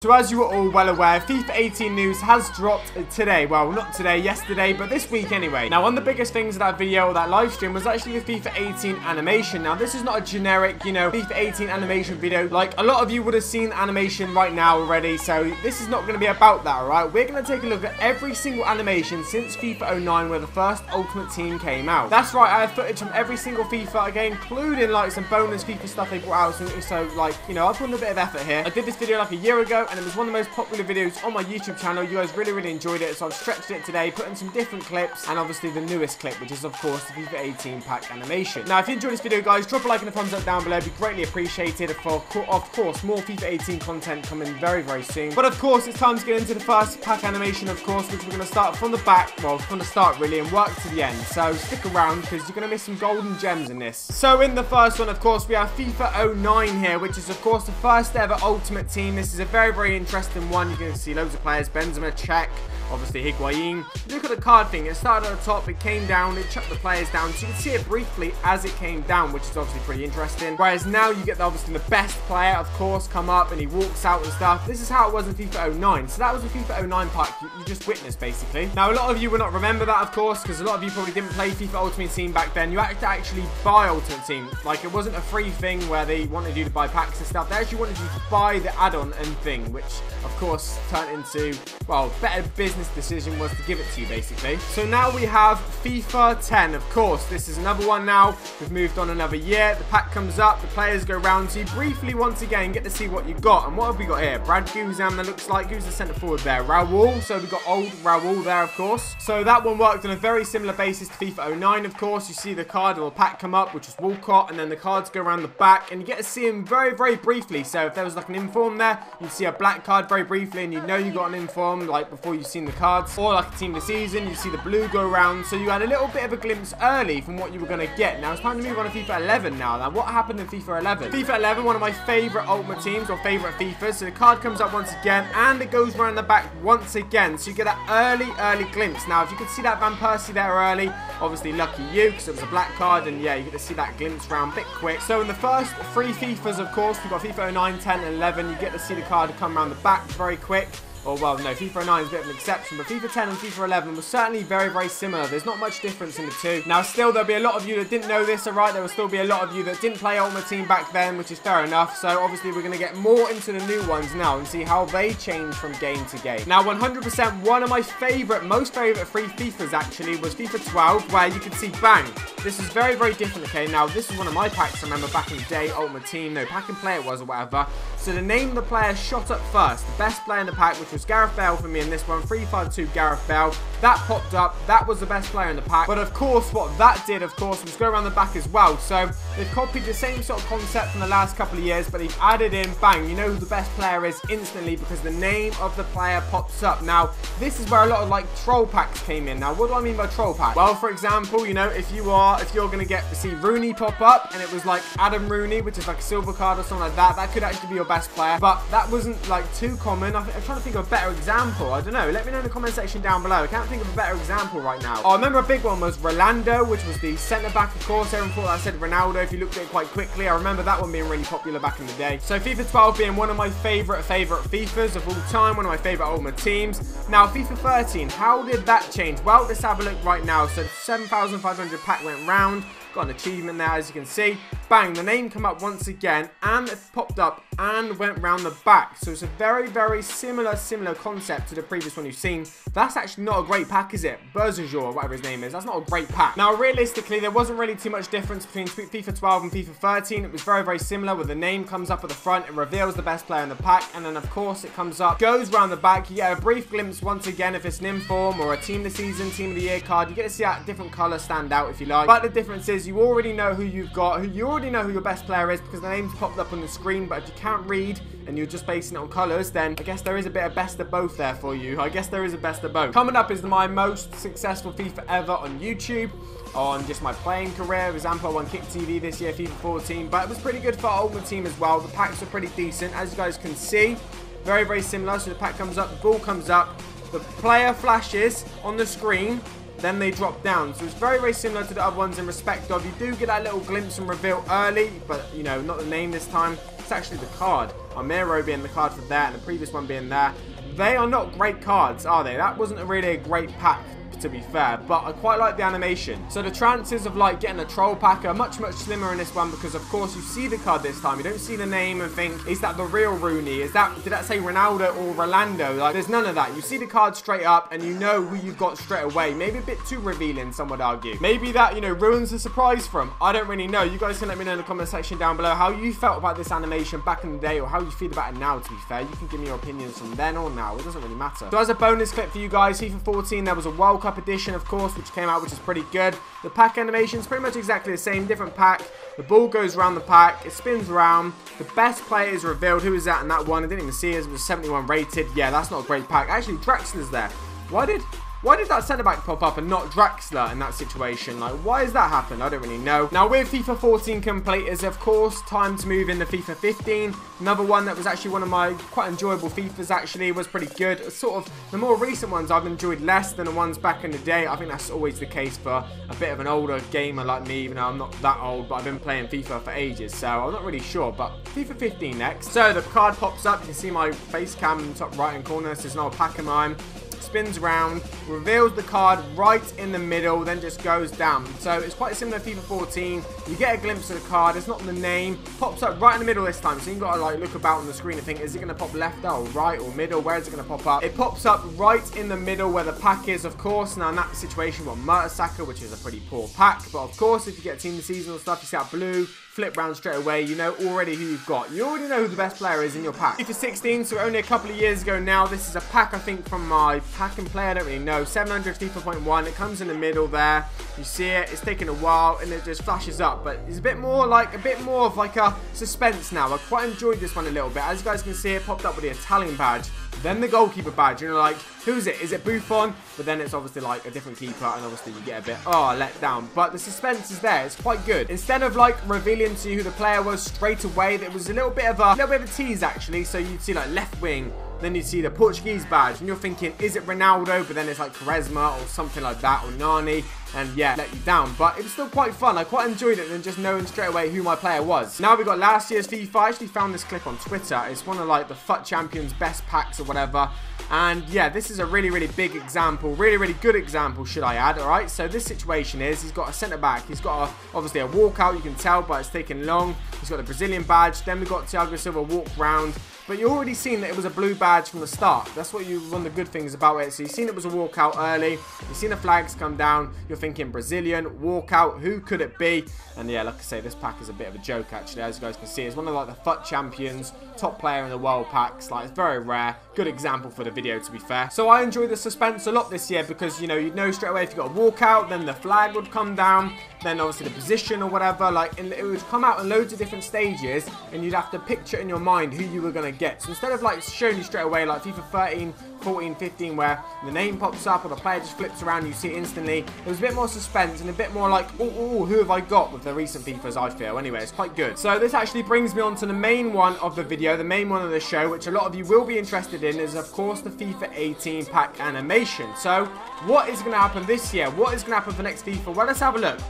So as you are all well aware, FIFA 18 news has dropped today. Well, not today, yesterday, but this week anyway. Now, one of the biggest things of that video, or that live stream, was actually the FIFA 18 animation. Now, this is not a generic, FIFA 18 animation video. Like, a lot of you would have seen the animation right now already, so this is not going to be about that, alright? We're going to take a look at every single animation since FIFA 09, where the first Ultimate Team came out. That's right, I have footage from every single FIFA, again, including, like, some bonus FIFA stuff they brought out, so like, I've put in a bit of effort here. I did this video, like, a year ago, and it was one of the most popular videos on my YouTube channel. You guys really enjoyed it, so I've stretched it today, put in some different clips, and obviously the newest clip, which is of course the FIFA 18 pack animation. Now, if you enjoyed this video, guys, drop a like and a thumbs up down below. It'd be greatly appreciated. For of course, more FIFA 18 content coming very soon. But of course, it's time to get into the first pack animation, of course, which we're going to start from the back, well, from the start really, and work to the end. So stick around, because you're going to miss some golden gems in this. So in the first one, of course, we have FIFA 09 here, which is of course the first ever Ultimate Team. This is a very interesting one. You can see loads of players. Benzema, check. Obviously Higuain. Look at the card thing. It started at the top, it came down, it chucked the players down. So you can see it briefly as it came down, which is obviously pretty interesting. Whereas now you get obviously the best player, of course, come up and he walks out and stuff. This is how it was in FIFA 09. So that was the FIFA 09 pack you just witnessed, basically. Now, a lot of you will not remember that, of course, because a lot of you probably didn't play FIFA Ultimate Team back then. You had to actually buy Ultimate Team. Like, it wasn't a free thing where they wanted you to buy packs and stuff. They actually wanted you to buy the add-on and thing, which, of course, turned into, well, better business decision was to give it to you, basically. So now we have FIFA 10, of course. This is another one now. We've moved on another year. The pack comes up, the players go round, so you briefly, once again, get to see what you got. And what have we got here? Brad Guzan, that looks like. Who's the centre forward there? Raul. So we've got old Raul there, of course. So that one worked on a very similar basis to FIFA 09, of course. You see the card or pack come up, which is Walcott, and then the cards go around the back, and you get to see him very briefly. So if there was like an inform there, you'd see a black card very briefly, and you know you got an inform, like, before you've seen the cards. Or like a team of the season, you see the blue go around, so you had a little bit of a glimpse early from what you were going to get. Now it's time to move on to FIFA 11 now. Now, what happened in FIFA 11? FIFA 11, one of my favourite Ultimate Teams, or favourite FIFAs. So the card comes up once again, and it goes around the back once again. So you get that early glimpse. Now, if you could see that Van Persie there early, obviously lucky you, because it was a black card, and yeah, you get to see that glimpse round a bit quick. So in the first three FIFAs, of course, we've got FIFA 09, 10, and 11. You get to see the card come around the back very quick. Or, well, no, FIFA 09 is a bit of an exception, but FIFA 10 and FIFA 11 was certainly very similar. There's not much difference in the two. Now, still, there'll be a lot of you that didn't know this, alright? There will still be a lot of you that didn't play Ultimate Team back then, which is fair enough. So, obviously, we're going to get more into the new ones now and see how they change from game to game. Now, 100%, one of my most favourite free FIFAs, actually, was FIFA 12, where you can see, bang, this is very different, okay? Now, this is one of my packs, I remember, back in the day, Ultimate Team, no, pack and play it was, or whatever. So, the name of the player shot up first. The best player in the pack, which was Gareth Bale for me in this one, 352 Gareth Bale. That popped up. That was the best player in the pack. But of course, what that did, of course, was go around the back as well. So they've copied the same sort of concept from the last couple of years, but they've added in, bang, you know who the best player is instantly because the name of the player pops up. Now, this is where a lot of like troll packs came in. Now, what do I mean by troll pack? Well, for example, if you're going to get to see Rooney pop up, and it was like Adam Rooney, which is like a silver card or something like that, that could actually be your best player. But that wasn't like too common. I'm trying to think of a better example. I don't know. Let me know in the comment section down below. I can't think of a better example right now. Oh, I remember a big one was Rolando, which was the centre back, of course. Everyone thought I said Ronaldo if you looked at it quite quickly. I remember that one being really popular back in the day. So FIFA 12 being one of my favourite FIFAs of all time, one of my favourite Ultimate Teams. Now, FIFA 13, how did that change? Well, let's have a look right now. So 7,500 pack went round. Got an achievement there, as you can see. Bang, the name come up once again, and it popped up and went round the back. So it's a very similar concept to the previous one you've seen. That's actually not a great pack, is it? Berzajour, or whatever his name is. That's not a great pack. Now, realistically, there wasn't really too much difference between FIFA 12 and FIFA 13. It was very similar, where the name comes up at the front, it reveals the best player in the pack, and then, of course, it comes up, goes round the back. You get a brief glimpse once again if it's an inform or a team of the season, team of the year card. You get to see that different colour stand out, if you like. But the difference is you already know who you've got, you already know who your best player is because the name's popped up on the screen. But if you can't read and you're just basing it on colours, then I guess there is a bit of best of both there for you. I guess there is a best of both. Coming up is my most successful FIFA ever on YouTube, on just my playing career. For example, I won Kick TV this year, FIFA 14, but it was pretty good for Ultimate Team as well. The packs are pretty decent, as you guys can see. Very similar. So the pack comes up, the ball comes up, the player flashes on the screen, then they drop down. So it's very similar to the other ones in respect of you do get that little glimpse and reveal early, but not the name this time. It's actually the card. Armiro being the card for there, and the previous one being there. They are not great cards, are they? That wasn't really a great pack, to be fair, but I quite like the animation. So the chances of like getting a troll pack are much slimmer in this one, because of course you see the card this time, you don't see the name and think, is that the real Rooney? Did that say Ronaldo or Rolando? Like, there's none of that. You see the card straight up and you know who you've got straight away. Maybe a bit too revealing, some would argue. Maybe that, you know, ruins the surprise from. I don't really know. You guys can let me know in the comment section down below how you felt about this animation back in the day, or how you feel about it now, to be fair. You can give me your opinions from then or now. It doesn't really matter. So as a bonus clip for you guys, FIFA 14, there was a World Cup edition, of course, which came out, which is pretty good. The pack animation is pretty much exactly the same, different pack. The ball goes around the pack, it spins around, the best player is revealed. Who is that in that one? I didn't even see it. It was 71 rated. Yeah, that's not a great pack. Actually, Draxler's there. Why did that centre back pop up and not Draxler in that situation? Like, why has that happened? I don't really know. Now, with FIFA 14 complete, is of course time to move into FIFA 15. Another one that was actually one of my quite enjoyable FIFAs, actually. Was pretty good. Sort of, the more recent ones I've enjoyed less than the ones back in the day. I think that's always the case for a bit of an older gamer like me, even though I'm not that old, but I've been playing FIFA for ages, so I'm not really sure. But FIFA 15 next. So the card pops up. You can see my face cam in the top right hand corner. This is an old pack of mine. Spins around, reveals the card right in the middle, then just goes down. So it's quite similar to FIFA 14. You get a glimpse of the card. It's not the name. Pops up right in the middle this time. So you've got to like look about on the screen and think, is it going to pop left or right or middle? Where is it going to pop up? It pops up right in the middle where the pack is, of course. Now in that situation, we've got Mertesacker, which is a pretty poor pack. But of course, if you get team of the season or stuff, you see that blue, flip round straight away. You know already who you've got. You already know who the best player is in your pack. FIFA 16, so only a couple of years ago now. This is a pack, I think, from my pack and play. I don't really know. 700 FIFA.1. It comes in the middle there. You see it. It's taking a while and it just flashes up. But it's a bit more of like a suspense now. I quite enjoyed this one a little bit. As you guys can see, it popped up with the Italian badge. Then the goalkeeper badge. You know, like, who's it? Is it Buffon? But then it's obviously like a different keeper, and obviously you get a bit, let down. But the suspense is there. It's quite good. Instead of like revealing to you who the player was straight away, there was a little bit of a tease actually. So you'd see like left wing. Then you see the Portuguese badge, and you're thinking, is it Ronaldo? But then it's like Quaresma or something like that, or Nani, and yeah, let you down. But it was still quite fun. I quite enjoyed it than just knowing straight away who my player was. Now we got last year's FIFA. I actually found this clip on Twitter. It's one of like the FUT Champions best packs or whatever. And yeah, this is a really big example, really good example, should I add. All right, so this situation is he's got a centre back, he's got obviously a walkout, you can tell, but it's taking long. He's got the Brazilian badge. Then we got Thiago Silva walk round. But you already seen that it was a blue badge from the start. That's one of the good things about it. So you've seen it was a walkout early. You've seen the flags come down. You're thinking Brazilian, walkout, who could it be? And yeah, like I say, this pack is a bit of a joke actually. As you guys can see, it's one of like the FUT Champions, top player in the world packs. Like, it's very rare. Good example for the video, to be fair. So I enjoy the suspense a lot this year because, you know, you'd know straight away if you got a walkout, then the flag would come down, then obviously the position or whatever. Like, and it would come out in loads of different stages, and you'd have to picture in your mind who you were going to get. So instead of like showing you straight away like FIFA 13, 14, 15, where the name pops up or the player just flips around, you see it instantly. There was a bit more suspense and a bit more like, oh, who have I got with the recent FIFAs, I feel. Anyway, it's quite good. So this actually brings me on to the main one of the video, the main one of the show, which a lot of you will be interested in, is of course the FIFA 18 pack animation. So what is going to happen this year? What is going to happen for next FIFA? Well, let's have a look.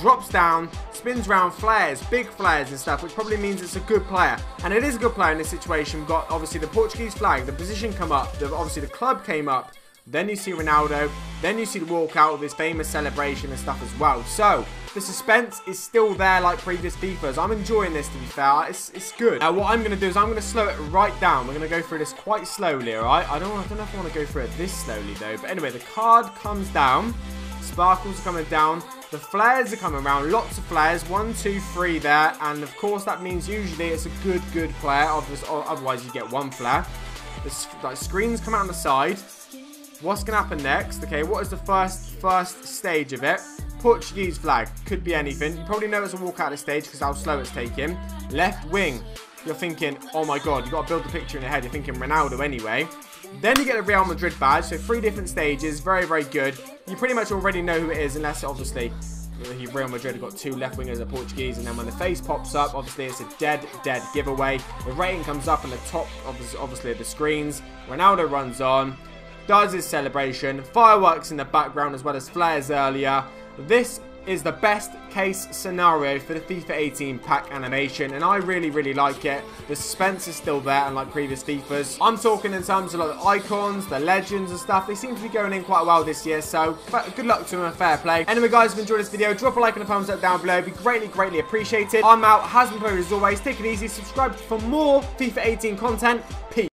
Drops down, spins around, flares, big flares and stuff, which probably means it's a good player. And it is a good player in this situation. We've got obviously the Portuguese flag, the position come up, obviously the club came up, then you see Ronaldo, then you see the walkout of his famous celebration and stuff as well. So the suspense is still there like previous FIFAs. I'm enjoying this, to be fair. It's good. Now what I'm going to do is I'm going to slow it right down. We're going to go through this quite slowly, alright? I don't know if I want to go through it this slowly though. But anyway, the card comes down. Sparkles are coming down. The flares are coming around. Lots of flares. 1, 2, 3 there. And of course that means usually it's a good player. Otherwise you get one flare. The screens come out on the side. What's going to happen next? Okay, what is the first stage of it? Portuguese flag. Could be anything. You probably know it's a walkout at this stage because how slow it's taking. Left wing. You're thinking, oh my god, you've got to build the picture in your head. You're thinking Ronaldo anyway. Then you get a Real Madrid badge. So 3 different stages. Very good. You pretty much already know who it is, unless obviously Real Madrid have got 2 left wingers of Portuguese. And then when the face pops up, obviously it's a dead giveaway. The rating comes up on the top, obviously, of the screens. Ronaldo runs on, does his celebration, fireworks in the background as well as flares earlier. This is the best case scenario for the FIFA 18 pack animation, and I really like it. The suspense is still there, unlike previous FIFAs. I'm talking in terms of like the icons, the legends and stuff. They seem to be going in quite well this year, so good luck to them and fair play. Anyway guys, if you enjoyed this video, drop a like and a thumbs up down below. It'd be greatly appreciated. I'm out. Has been played as always. Take it easy. Subscribe for more FIFA 18 content. Peace.